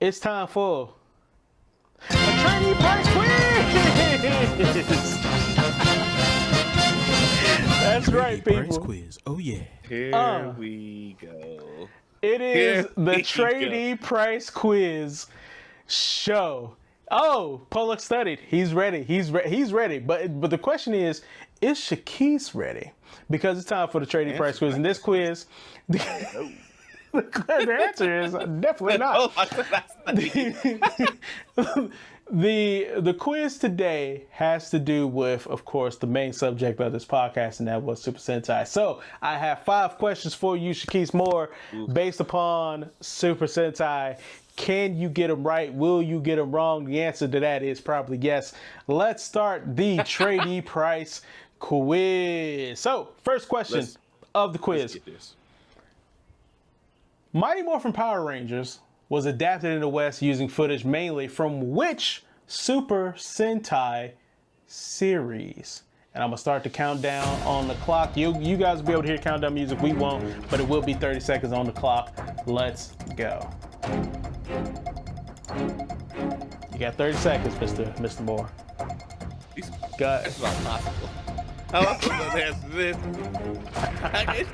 It's time for a Trae D Price quiz. That's right, people. Price quiz. Oh yeah. Here we go. It is the Trae D Price quiz show. Oh, Pollock studied. He's ready. He's ready. But the question is Shaquise ready? Because it's time for the Trae D Price quiz. And this quiz, the answer is definitely not. The quiz today has to do with, of course, the main subject of this podcast, and that was Super Sentai. So I have 5 questions for you, Shaquise Moore, based upon Super Sentai. Can you get them right? Will you get them wrong? The answer to that is probably yes. Let's start the Trae D Price quiz. So, first question of the quiz. Mighty Morphin Power Rangers was adapted in the West using footage mainly from which Super Sentai series? And I'm going to start the countdown on the clock. You guys will be able to hear countdown music. We won't, but it will be 30 seconds on the clock. Let's go. You got 30 seconds, Mr. Moore. Got That's not possible. How am I supposed to answer this? I guess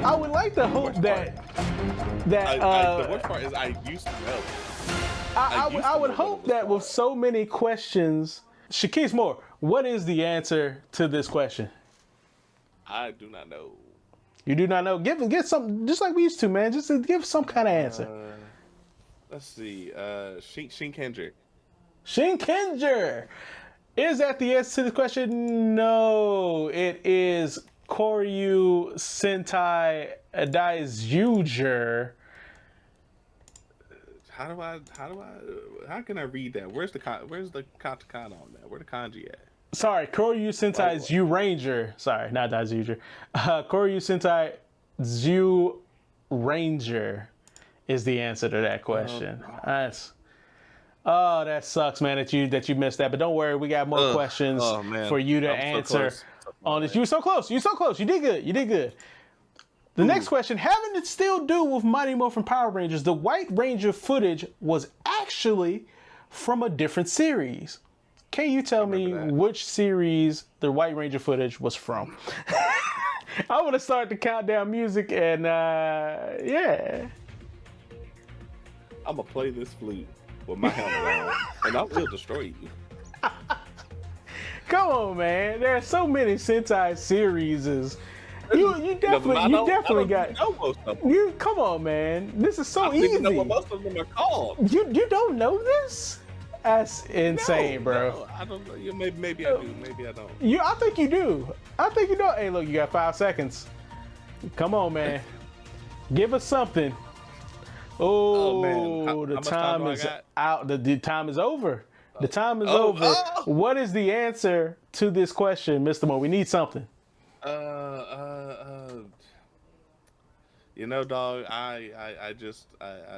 I would like to hope that the worst part is I used to know. I would hope that with so many questions, Shaquise Moore, what is the answer to this question? I do not know. You do not know? Get something, just like we used to, man. Just give some kind of answer. Let's see. Shinkenger. Shinkenger. Is that the answer to the question? No, it is Koryu Sentai Daisuger. How can I read that? Where's the katakana on that? Where the kanji at? Sorry, Koryu Sentai Zyu Ranger. Sorry, not Daisuger. Koryu Sentai Zyu Ranger is the answer to that question. That sucks, man, that you missed that. But don't worry, we got more questions for you to answer on this. You were so close. You did good. The next question, having to still do with Mighty Morphin Power Rangers, the White Ranger footage was actually from a different series. Can you tell me which series the White Ranger footage was from? I want to start the countdown music and yeah. I'm going to play this flute with my helmet on and I will destroy you. Come on, man. There are so many Sentai series. You definitely got. You come on, man. This is so easy. I don't know what most of them are called. You don't know this? That's insane, bro. No, I don't know. Maybe I do. Maybe I don't. I think you do. I think you know. Hey, look, you got 5 seconds. Come on, man. Give us something. Oh, the time is out. The time is over. The time is over. What is the answer to this question, Mr. Moore? We need something. Dog, I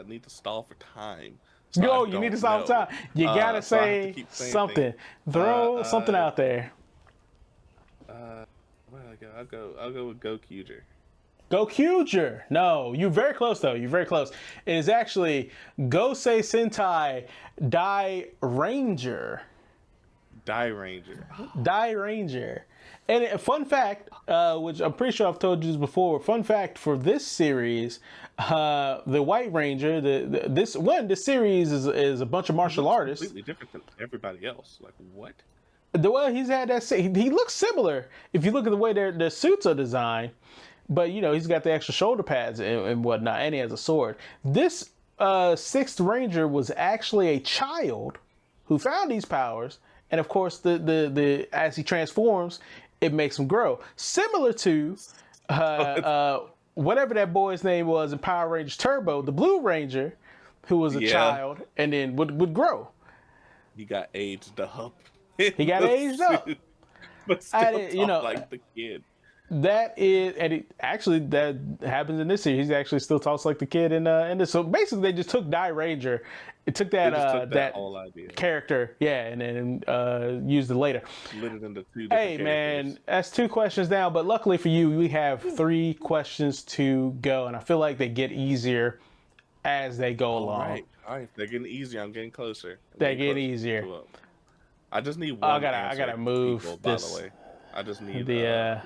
need to stall for time. So you need to stall for time. You gotta say something. Throw something out there. Where do I go? I'll go with Gokuger. Gokuger. No, you're very close though. You're very close. It is actually Gosei Sentai Dai Ranger. Dai Ranger. Dai Ranger. And a fun fact, which I'm pretty sure I've told you this before. Fun fact for this series, the White Ranger, this series is a bunch of martial artists. Completely different than everybody else. Like what? Well, he's had that. He looks similar if you look at the way their suits are designed, but he's got the extra shoulder pads and whatnot, and he has a sword. This 6th Ranger was actually a child who found these powers, and of course, the as he transforms, it makes him grow. Similar to whatever that boy's name was in Power Rangers Turbo, the Blue Ranger, who was a child and then would grow. He got aged up. He got aged up. But still like the kid. That is, and that happens in this series. He actually still talks like the kid in this. So basically, they just took Die Ranger. It took that whole idea. Character, and then used it later. Split it into two different characters. Man, that's 2 questions now. But luckily for you, we have 3 questions to go, and I feel like they get easier as they go along. All right, they're getting easier. I'm getting closer. They're getting easier. I just need one. I gotta move people, this. By the way, I just need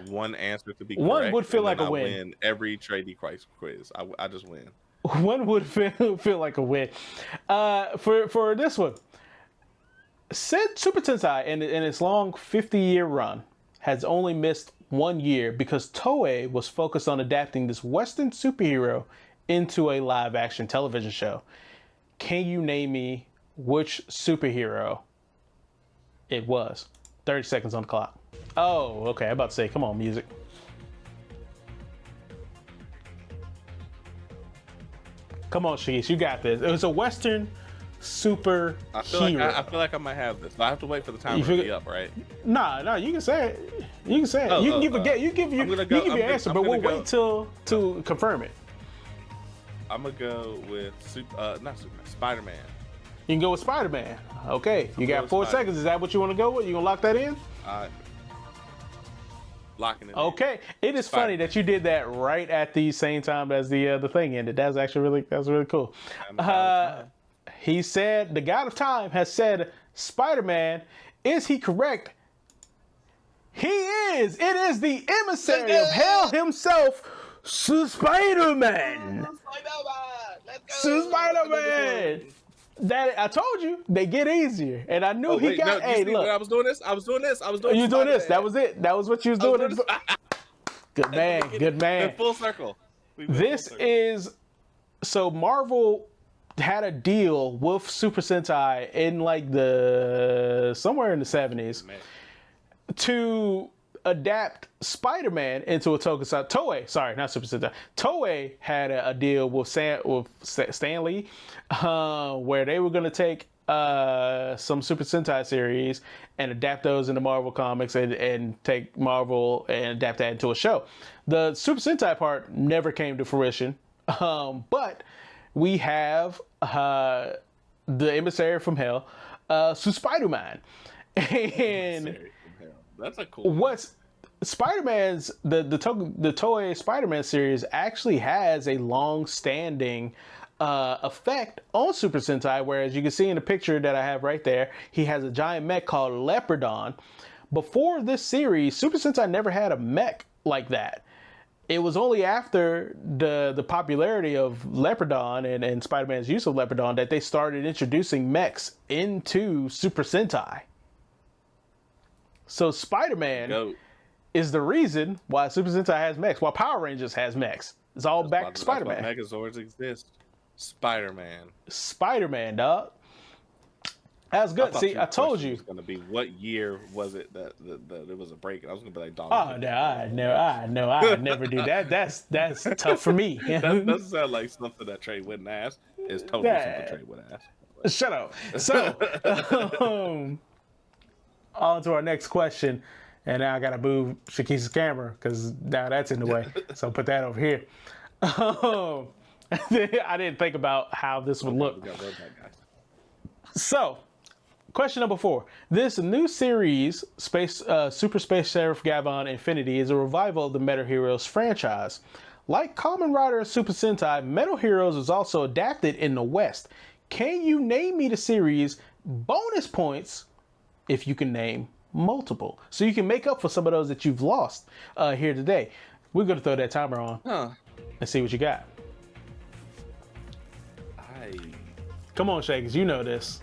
one answer to be correct. One would feel like a win. Win every Trae D quiz. I just win. One would feel like a win. For this one, said Super Sentai in its long 50-year run has only missed 1 year because Toei was focused on adapting this Western superhero into a live-action television show. Can you name me which superhero it was? 30 seconds on the clock. Oh, okay. I'm about to say, come on, music. Come on, Shigis, you got this. It was a Western super hero. I feel like I might have this. I have to wait for the timer to be up, right? Nah, you can say it. You can say it. You can give a guess. You give your answer, but we'll wait to confirm it. I'm gonna go with Spider-Man. You can go with Spider-Man. Okay, you got 4 seconds. Is that what you want to go with? You gonna lock that in? Locking it in. Okay, it is funny that you did that right at the same time as the thing ended. That's actually really cool. He said the God of Time has said Spider-Man. Is he correct? He is. It is the emissary of hell himself, Spider-Man. Spider-Man. That I told you they get easier, and I knew he got. Hey, look, I was doing this. You was doing this. That was it. That was what you was doing. Good man. Good man. Full circle. This is so Marvel had a deal with Super Sentai in like somewhere in the 70s to adapt Spider-Man into a tokusatsu. Toei, sorry, not Super Sentai. Toei had a deal with Stan Lee, where they were going to take some Super Sentai series and adapt those into Marvel Comics and take Marvel and adapt that into a show. The Super Sentai part never came to fruition, but we have the emissary from hell, Spider-Man, and that's a cool. What's Spider-Man's the Toei Spider-Man series actually has a long-standing effect on Super Sentai, whereas you can see in the picture that I have right there, he has a giant mech called Leopardon. Before this series, Super Sentai never had a mech like that. It was only after the popularity of Leopardon and Spider-Man's use of Leopardon that they started introducing mechs into Super Sentai. So Spider-Man is the reason why Super Sentai has mechs, why Power Rangers has mechs. It's all back to Spider-Man. That's why Megazords exist. Spider-Man, dog. That's good. See, I told you. Was gonna be what year was it that it was a break? I was gonna be like, Dom. Oh no, I never do that. That's tough for me. That doesn't sound like something that Trae wouldn't ask. It's totally something Trae would ask. Shut up. So, on to our next question, and now I gotta move Shaquis's camera because now that's in the way. So put that over here. I didn't think about how this would look. So, question number 4. This new series, Super Space Sheriff Gavon Infinity, is a revival of the Metal Heroes franchise. Like Kamen Rider and Super Sentai, Metal Heroes is also adapted in the West. Can you name me the series? Bonus points if you can name multiple. So you can make up for some of those that you've lost here today. We're going to throw that timer on and see what you got. Come on, Shakers, you know this.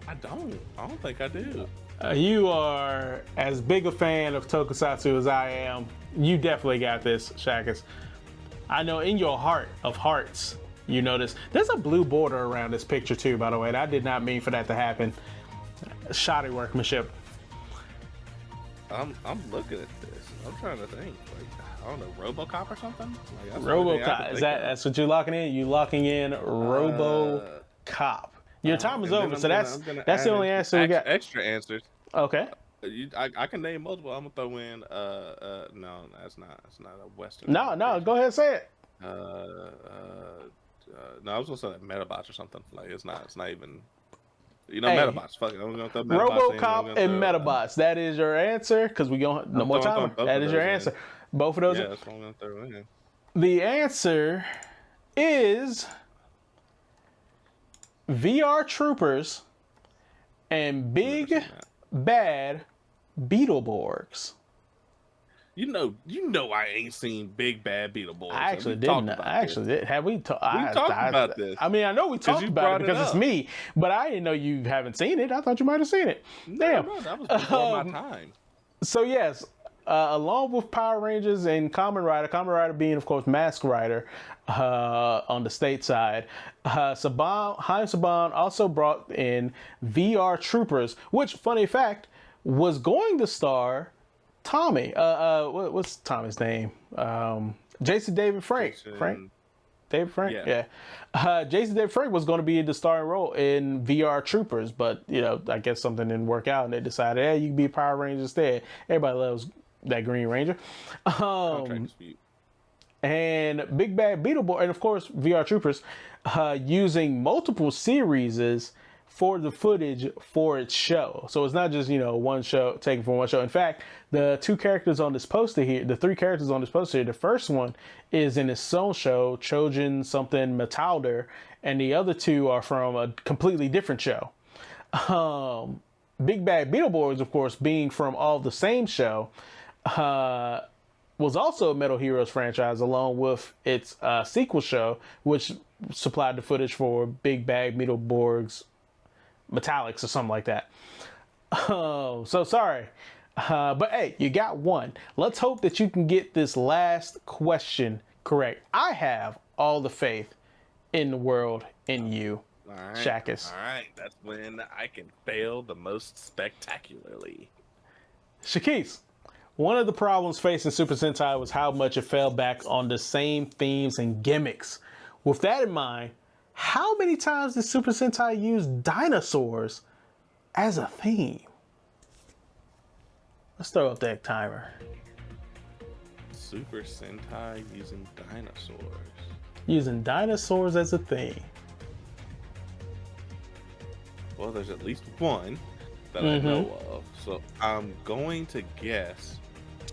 I don't think I do. You are as big a fan of Tokusatsu as I am. You definitely got this, Shakers. I know in your heart of hearts, you know this. There's a blue border around this picture too, by the way. I did not mean for that to happen. Shoddy workmanship. I'm looking at this. I'm trying to think. I don't know, RoboCop or something? RoboCop. That's what you're locking in? You locking in RoboCop. Your time is over, so that's the only answer we got. Extra answers. Okay. I can name multiple. I'm gonna throw in. No, that's not. That's not a Western. No, go ahead, say it. No, I was gonna say like Metabots or something. Like it's not. It's not even. Metabots. Fuck it. I'm gonna throw Metabots RoboCop and Metabots. That is your answer because we don't no more time. That is your answer. Both of those. Yeah, that's what I'm gonna throw in. The answer is VR Troopers and Big Bad Beetleborgs. You know, I ain't seen Big Bad Beetleborgs. I actually didn't. I actually did. Have we talked about this? I mean, I know we talked about it because it's me, but I didn't know you haven't seen it. I thought you might have seen it. Damn. No, that was before my time. So yes, along with Power Rangers and Kamen Rider being, of course, Mask Rider on the state side, Haim Saban also brought in VR Troopers, which, funny fact, was going to star Tommy. What's Tommy's name? Jason David Frank. David Frank? Yeah. Jason David Frank was going to be the starring role in VR Troopers, but, I guess something didn't work out and they decided, hey, you can be Power Ranger instead. Everybody loves that Green Ranger. And Big Bad Beetleborg, and of course, VR Troopers, using multiple series for the footage for its show. So it's not just, one show taken from one show. In fact, the two characters on this poster here, the three characters on this poster here, the first one is in its own show, Trojan something Metalder, and the other two are from a completely different show. Big Bad Beetleborgs, of course, being from all the same show, was also a Metal Heroes franchise along with its sequel show, which supplied the footage for Big Bad Beetleborgs Metallics or something like that. So sorry. But hey, you got one. Let's hope that you can get this last question correct. I have all the faith in the world in you, Shakis. All right. That's when I can fail the most spectacularly. Shakis, one of the problems facing Super Sentai was how much it fell back on the same themes and gimmicks. With that in mind, how many times did Super Sentai use dinosaurs as a theme? Let's throw up that timer. Super Sentai using dinosaurs. Using dinosaurs as a theme. Well, there's at least one that I know of. So I'm going to guess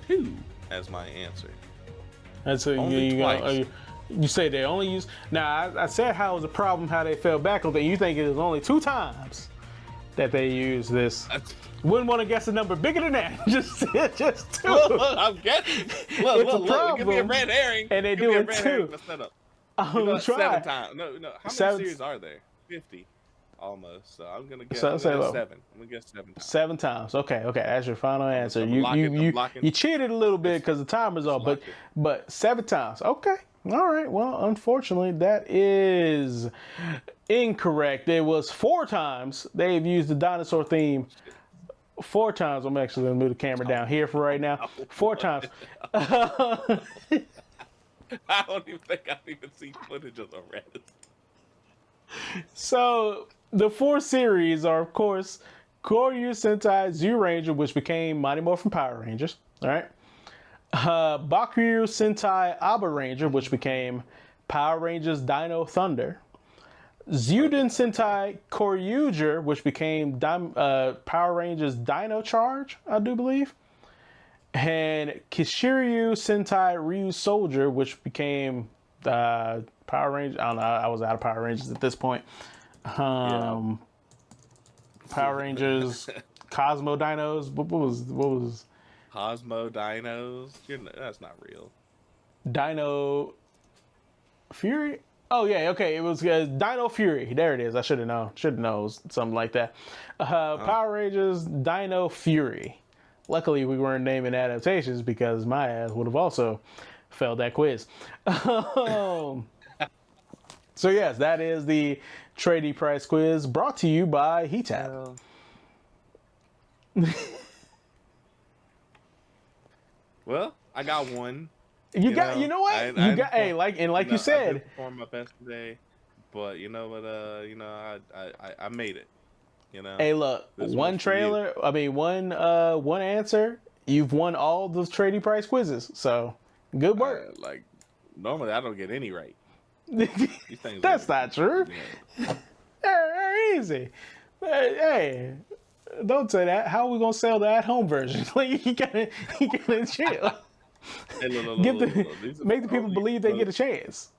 2 as my answer. That's what you say they only use. Now, I said how it was a problem how they fell back on it. You think it was only 2 times that they used this. Wouldn't want to guess a number bigger than that. just 2. Look, I'm guessing. Look, give me a red herring. And they do it 2. Try. 7 times. No. How many series are there? 50. Almost. So I'm gonna guess 7. I'm gonna guess 7 times. 7 times. Okay. That's your final answer. You cheated a little bit because the timer's off, but 7 times. Okay. All right. Well, unfortunately, that is incorrect. It was 4 times they've used the dinosaur theme. 4 times. I'm actually gonna move the camera down here for right now. 4 times. I don't even think I've even seen footage of the rest. So the 4 series are, of course, Koryu Sentai Zyuranger, which became Mighty Morphin Power Rangers. All right. Bakuryu Sentai Aba Ranger, which became Power Rangers Dino Thunder. Zyuden Sentai Koryuger, which became Power Rangers Dino Charge, I do believe. And Kishiryu Sentai Ryu Soldier, which became Power Rangers. I don't know. I was out of Power Rangers at this point. Power Rangers Cosmo Dinos. What was Cosmo Dinos? That's not real. Dino Fury? Oh, yeah, okay. It was Dino Fury. There it is. I should have known. Something like that. Power Rangers Dino Fury. Luckily, we weren't naming adaptations because my ass would have also failed that quiz. So, yes, that is the Trae D Price quiz brought to you by HeatTap. Well, I got one. You know what? Like you said, I didn't perform my best today, but you know what? I made it. You know. Hey, look, one answer, you've won all the Trae D price quizzes. So, good work. Like, normally I don't get any right. That's not true. They're easy. Hey, don't say that. How are we gonna sell the at-home version? Like, you gotta chill. Hey, Make the people believe they get a chance.